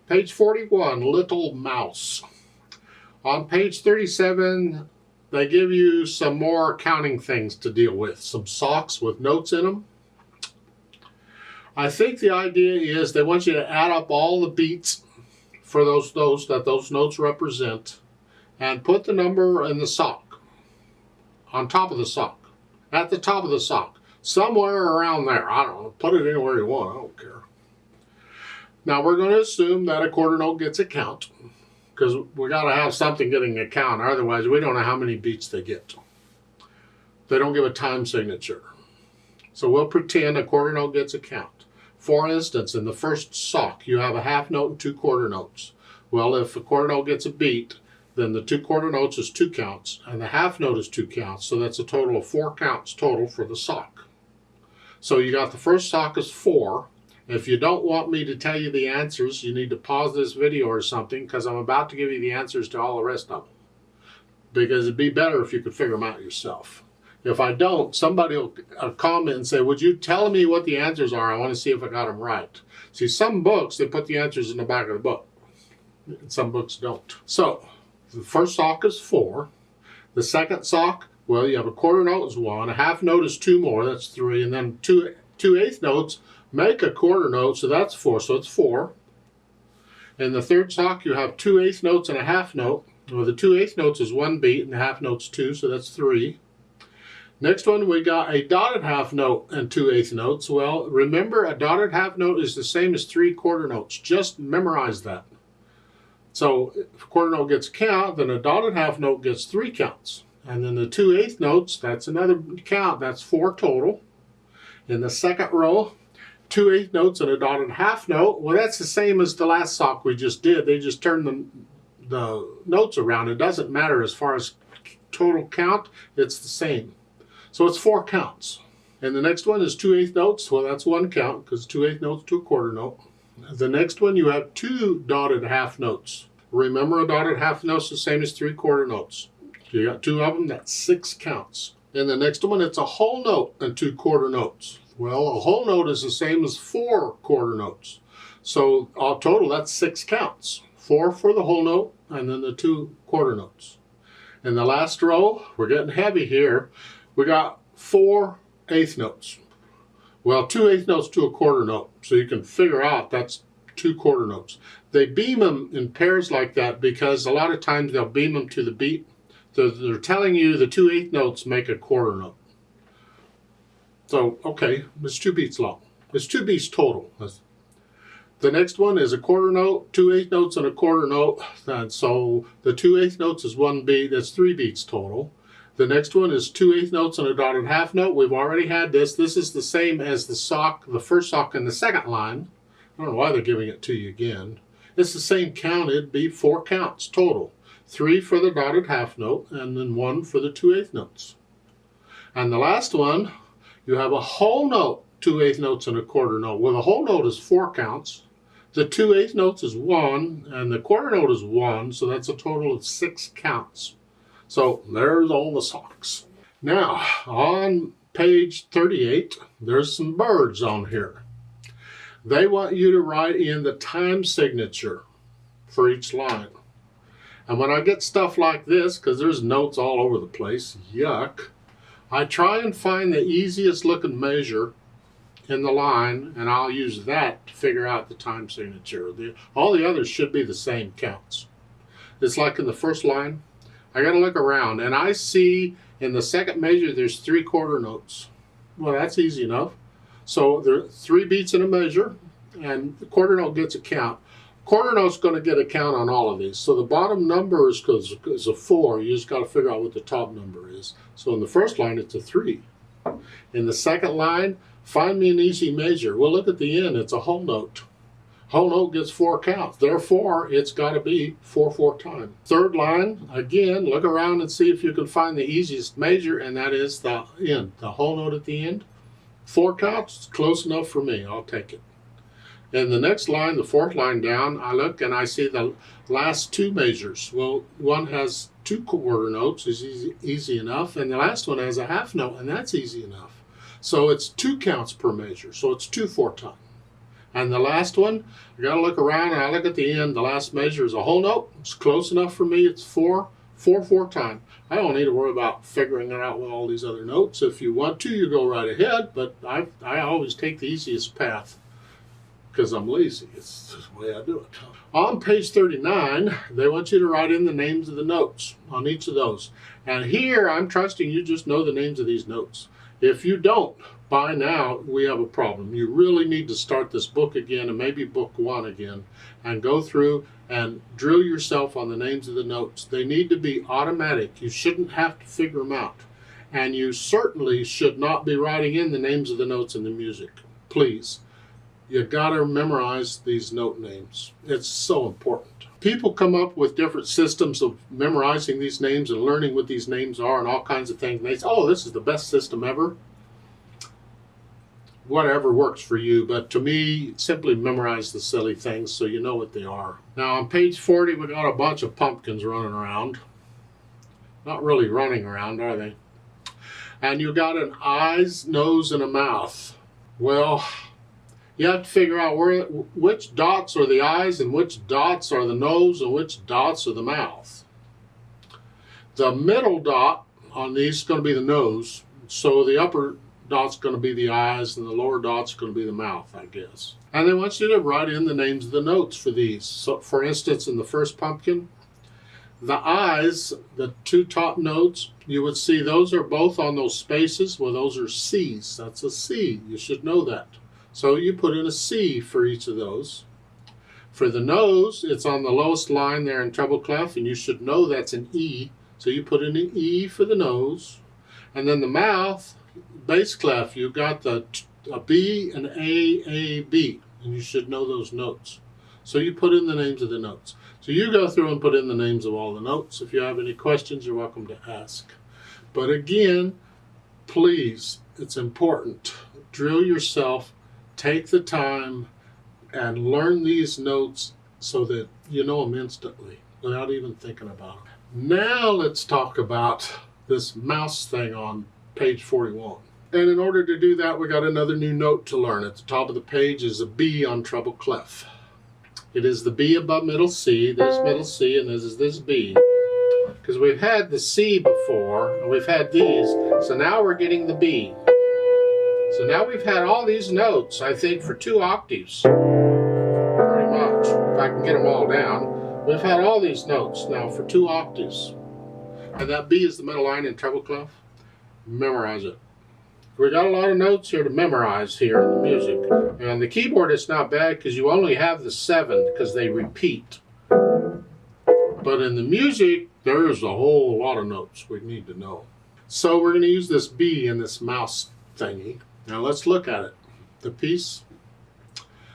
Page 41, Little Mouse. On page 37, they give you some more counting things to deal with. Some socks with notes in them. I think the idea is they want you to add up all the beats for those notes represent and put the number in the sock, on top of the sock, at the top of the sock, somewhere around there. I don't know, put it anywhere you want, I don't care. Now we're going to assume that a quarter note gets a count, because we got to have something getting a count, otherwise we don't know how many beats they get. They don't give a time signature. So we'll pretend a quarter note gets a count. For instance, in the first sock, you have a half note and 2 quarter notes. Well, if a quarter note gets a beat, then the 2 quarter notes is 2 counts, and the half note is 2 counts, so that's a total of 4 counts total for the sock. So you got the first sock is 4. If you don't want me to tell you the answers, you need to pause this video or something, because I'm about to give you the answers to all the rest of them. Because it'd be better if you could figure them out yourself. If I don't, somebody will comment and say, would you tell me what the answers are? I want to see if I got them right. See, some books, they put the answers in the back of the book. And some books don't. So, the first sock is 4. The second sock, well, you have a quarter note is 1. A half note is 2 more, that's 3. And then 2 eighth notes make a quarter note, so that's 4. So it's 4. In the third sock, you have 2 eighth notes and a half note. Well, the 2 eighth notes is 1 beat, and the half note's 2, so that's 3. Next one, we got a dotted half note and 2 eighth notes. Well, remember, a dotted half note is the same as 3 quarter notes. Just memorize that. So if a quarter note gets a count, then a dotted half note gets 3 counts. And then the 2 eighth notes, that's another count. That's 4 total. In the second row, 2 eighth notes and a dotted half note. Well, that's the same as the last sock we just did. They just turned the notes around. It doesn't matter as far as total count. It's the same. So it's 4 counts. And the next one is 2 eighth notes. Well, that's 1 count because 2 eighth notes to a quarter note. The next one, you have 2 dotted half notes. Remember, a dotted half note is the same as 3 quarter notes. So you got 2 of them, that's 6 counts. And the next one, it's a whole note and 2 quarter notes. Well, a whole note is the same as 4 quarter notes. So all total, that's 6 counts. 4 for the whole note and then the 2 quarter notes. In the last row, we're getting heavy here. We got 4 eighth notes. Well, 2 eighth notes to a quarter note. So you can figure out that's 2 quarter notes. They beam them in pairs like that because a lot of times they'll beam them to the beat. They're telling you the 2 eighth notes make a quarter note. So, okay, it's 2 beats long. It's 2 beats total. The next one is a quarter note, 2 eighth notes and a quarter note. And so the 2 eighth notes is 1 beat. That's 3 beats total. The next one is 2 eighth notes and a dotted half note. We've already had this. This is the same as the sock, the first sock in the second line. I don't know why they're giving it to you again. It's the same count. It'd be 4 counts total. 3 for the dotted half note and then 1 for the 2 eighth notes. And the last one, you have a whole note, 2 eighth notes and a quarter note. Well, the whole note is 4 counts. The 2 eighth notes is 1 and the quarter note is 1. So that's a total of 6 counts. So there's all the socks. Now, on page 38, there's some birds on here. They want you to write in the time signature for each line. And when I get stuff like this, because there's notes all over the place, yuck, I try and find the easiest looking measure in the line, and I'll use that to figure out the time signature. All the others should be the same counts. It's like in the first line, I got to look around, and I see in the second measure there's 3 quarter notes. Well, that's easy enough. So there are 3 beats in a measure, and the quarter note gets a count. Quarter note's going to get a count on all of these. So the bottom number is a 4. You just got to figure out what the top number is. So in the first line, it's a 3. In the second line, find me an easy measure. Well, look at the end. It's a whole note. Whole note gets 4 counts. Therefore, it's got to be 4 times. Third line, again, look around and see if you can find the easiest measure, and that is the end, the whole note at the end. 4 counts, close enough for me. I'll take it. In the next line, the 4th line down, I look and I see the last 2 measures. Well, one has 2 quarter notes, is easy enough, and the last one has a half note, and that's easy enough. So it's 2 counts per measure, so it's 2 4 times. And the last one, I got to look around and I look at the end. The last measure is a whole note. It's close enough for me. It's 4/4 time. I don't need to worry about figuring it out with all these other notes. If you want to, you go right ahead, but I always take the easiest path because I'm lazy. It's the way I do it. On page 39, they want you to write in the names of the notes on each of those. And here, I'm trusting you just know the names of these notes. If you don't, by now, we have a problem. You really need to start this book again, and maybe book 1 again, and go through and drill yourself on the names of the notes. They need to be automatic. You shouldn't have to figure them out. And you certainly should not be writing in the names of the notes in the music. Please. You gotta memorize these note names. It's so important. People come up with different systems of memorizing these names and learning what these names are and all kinds of things. And they say, oh, this is the best system ever. Whatever works for you, but to me, simply memorize the silly things so you know what they are. Now on page 40, we got a bunch of pumpkins running around. Not really running around, are they? And you got an eyes, nose, and a mouth. Well, you have to figure out which dots are the eyes and which dots are the nose and which dots are the mouth. The middle dot on these is going to be the nose, so the upper dot's going to be the eyes and the lower dot's going to be the mouth, I guess. And they want you to write in the names of the notes for these. So for instance, in the first pumpkin, the eyes, the 2 top notes, you would see those are both on those spaces. Well, those are C's. That's a C. You should know that. So you put in a C for each of those. For the nose, it's on the lowest line there in treble clef, and you should know that's an E. So you put in an E for the nose. And then the mouth, bass clef, you got a B, an A, B, and you should know those notes. So you put in the names of the notes. So you go through and put in the names of all the notes. If you have any questions, you're welcome to ask. But again, please, it's important. Drill yourself. Take the time and learn these notes so that you know them instantly without even thinking about them. Now let's talk about this mouse thing on page 41. And in order to do that, we got another new note to learn. At the top of the page is a B on treble clef. It is the B above middle C, this middle C, and this is this B. Because we've had the C before, and we've had these, so now we're getting the B. So now we've had all these notes, I think, for 2 octaves, pretty much. If I can get them all down. We've had all these notes now for 2 octaves. And that B is the middle line in treble clef. Memorize it. We got a lot of notes here to memorize here in the music. And the keyboard is not bad because you only have the 7 because they repeat. But in the music, there's a whole lot of notes we need to know. So we're going to use this B in this mouse thingy. Now let's look at it. The piece,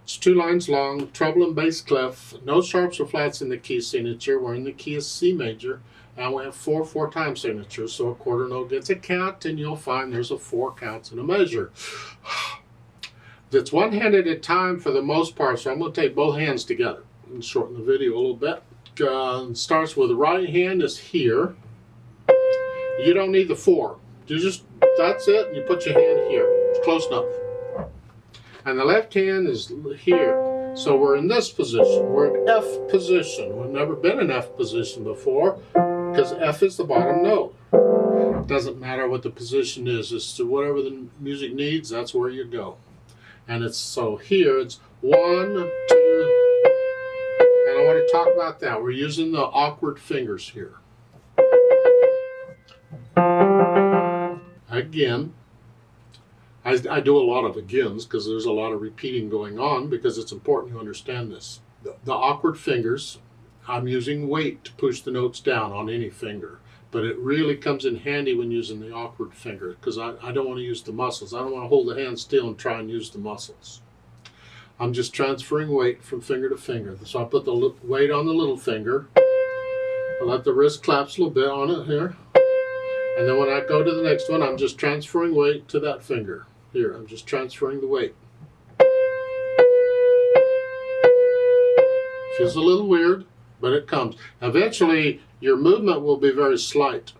it's 2 lines long, treble and bass clef, no sharps or flats in the key signature. We're in the key of C major, and we have 4 time signatures, so a quarter note gets a count, and you'll find there's a 4 counts in a measure. It's one hand at a time for the most part, so I'm going to take both hands together and shorten the video a little bit. Starts with the right hand is here. You don't need the 4. You just, that's it, and you put your hand here. It's close enough. And the left hand is here. So we're in this position. We're in F position. We've never been in F position before because F is the bottom note. It doesn't matter what the position is. It's to whatever the music needs, that's where you go. And it's so here, it's 1, 2, and I want to talk about that. We're using the awkward fingers here. Again, I do a lot of agains because there's a lot of repeating going on because it's important you understand this. The awkward fingers, I'm using weight to push the notes down on any finger, but it really comes in handy when using the awkward finger because I don't want to use the muscles. I don't want to hold the hand still and try and use the muscles. I'm just transferring weight from finger to finger. So I put the weight on the little finger. I let the wrist collapse a little bit on it here. And then when I go to the next one, I'm just transferring weight to that finger. Here, I'm just transferring the weight. Feels a little weird, but it comes. Eventually, your movement will be very slight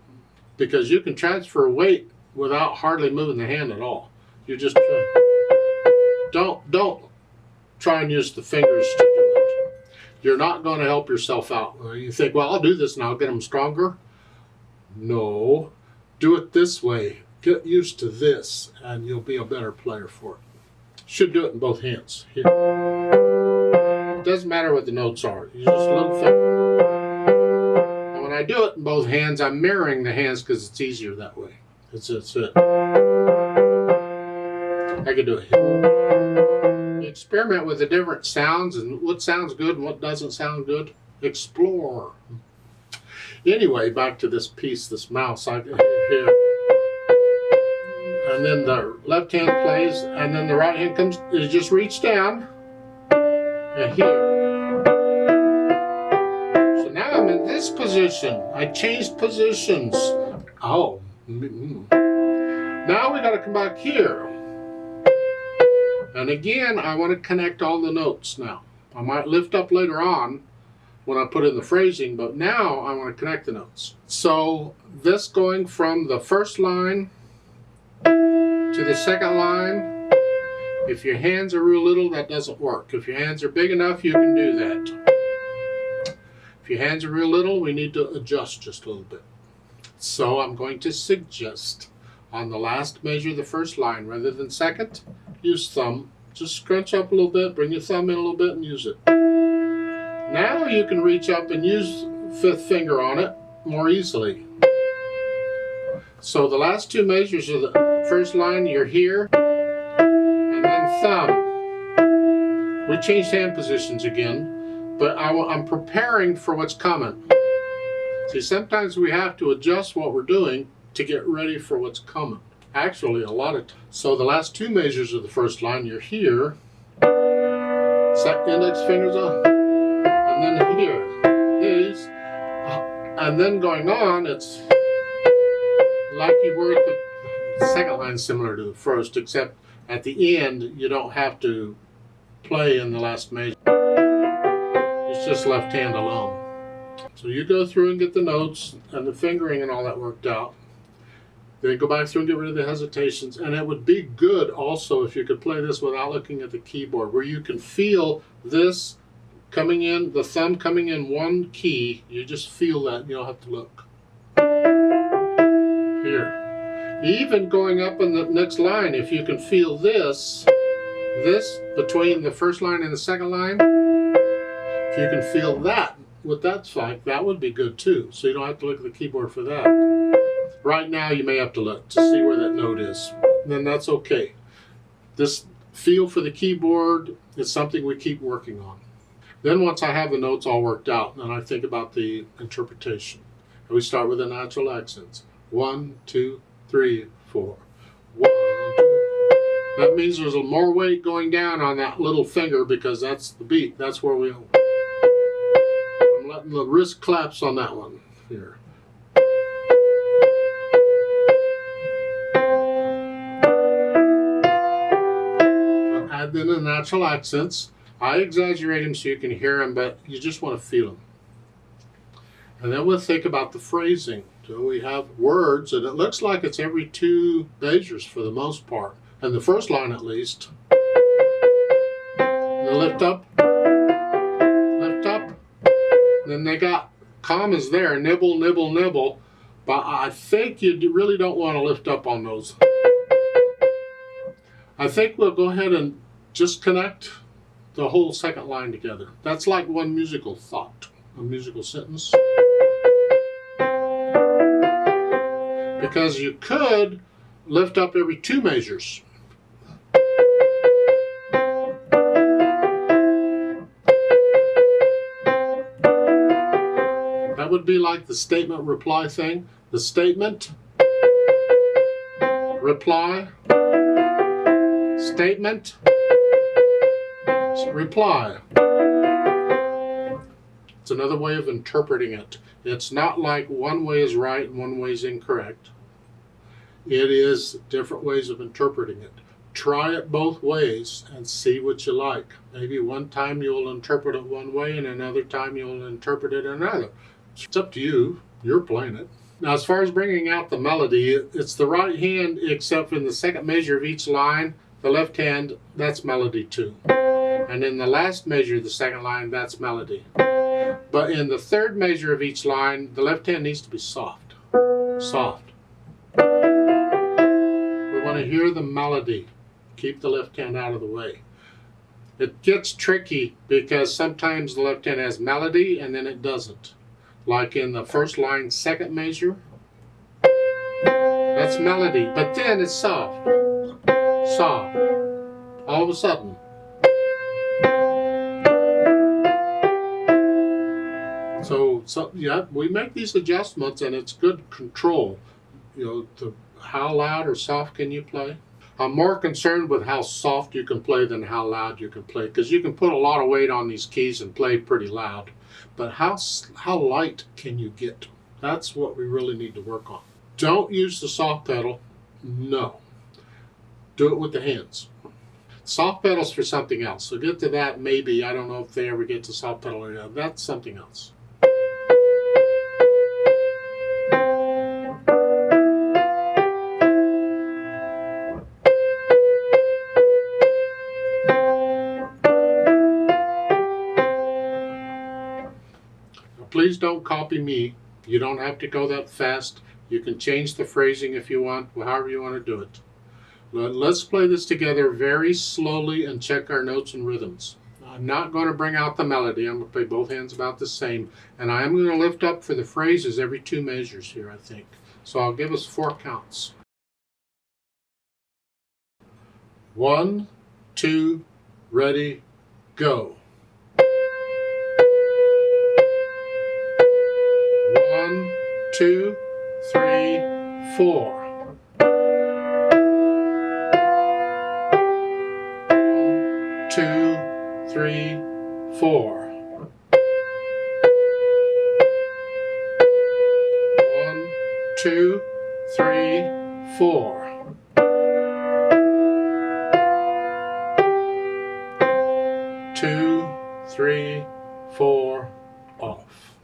because you can transfer weight without hardly moving the hand at all. You just don't try and use the fingers to do it. You're not going to help yourself out. You think, well, I'll do this and I'll get them stronger. No, do it this way. Get used to this and you'll be a better player for it. Should do it in both hands. Here. It doesn't matter what the notes are. You just little finger. And when I do it in both hands, I'm mirroring the hands because it's easier that way. That's it. I can do it here. Experiment with the different sounds and what sounds good and what doesn't sound good. Explore. Anyway, back to this piece, this mouse. I can here. And then the left hand plays, and then the right hand comes, you just reach down, and here. So now I'm in this position. I changed positions. Oh. Now we got to come back here. And again, I want to connect all the notes now. I might lift up later on when I put in the phrasing, but now I want to connect the notes. So this going from the first line to the second line. If your hands are real little, that doesn't work. If your hands are big enough, you can do that. If your hands are real little, we need to adjust just a little bit. So I'm going to suggest on the last measure, the first line, rather than second, use thumb. Just scrunch up a little bit, bring your thumb in a little bit and use it. Now you can reach up and use fifth finger on it more easily. So the last two measures of the first line, you're here, and then thumb. We changed hand positions again, but I'm preparing for what's coming. See, sometimes we have to adjust what we're doing to get ready for what's coming. Actually, a lot of times. So the last two measures of the first line, you're here, index fingers up, and then here is, and then going on, it's like you were at the second line, similar to the first, except at the end you don't have to play in the last measure. It's just left hand alone. So you go through and get the notes and the fingering and all that worked out. Then go back through and get rid of the hesitations. And it would be good also if you could play this without looking at the keyboard, where you can feel this coming in, the thumb coming in one key. You just feel that and you don't have to look. Here. Even going up in the next line, if you can feel this between the first line and the second line, if you can feel that, what that's like, that would be good too. So you don't have to look at the keyboard for that. Right now you may have to look to see where that note is. And then that's okay. This feel for the keyboard is something we keep working on. Then once I have the notes all worked out, then I think about the interpretation. And we start with the natural accents. 1, 2, 3, 4. 1, 2. That means there's more weight going down on that little finger because that's the beat. That's where I'm letting the wrist claps on that one here. Add in the natural accents. I exaggerate them so you can hear them, but you just want to feel them. And then we'll think about the phrasing. So we have words, and it looks like it's every two measures for the most part. And the first line at least. The lift up. Lift up. Then they got commas there, nibble, nibble, nibble. But I think you really don't want to lift up on those. I think we'll go ahead and just connect the whole second line together. That's like one musical thought, a musical sentence. Because you could lift up every two measures. That would be like the statement reply thing. The statement, reply, statement, reply. It's another way of interpreting it. It's not like one way is right and one way is incorrect. It is different ways of interpreting it. Try it both ways and see what you like. Maybe one time you'll interpret it one way and another time you'll interpret it another. It's up to you. You're playing it. Now, as far as bringing out the melody, it's the right hand, except in the second measure of each line, the left hand, that's melody too. And in the last measure of the second line, that's melody. But in the third measure of each line, the left hand needs to be soft. Soft. We want to hear the melody. Keep the left hand out of the way. It gets tricky because sometimes the left hand has melody and then it doesn't. Like in the first line, second measure. That's melody, but then it's soft. Soft. All of a sudden. So yeah, we make these adjustments and it's good control. How loud or soft can you play? I'm more concerned with how soft you can play than how loud you can play, because you can put a lot of weight on these keys and play pretty loud. But how light can you get? That's what we really need to work on. Don't use the soft pedal. No. Do it with the hands. Soft pedal's for something else. So get to that maybe. I don't know if they ever get to soft pedal or not. That's something else. Please don't copy me. You don't have to go that fast. You can change the phrasing if you want, however you want to do it. Let's play this together very slowly and check our notes and rhythms. I'm not going to bring out the melody. I'm going to play both hands about the same. And I am going to lift up for the phrases every 2 measures here, I think. So I'll give us 4 counts. 1, 2, ready, go. 1, 2, 3, 4. 1, 2, 3, 4. 1, 2, 3, 4. 2, 3, 4, off.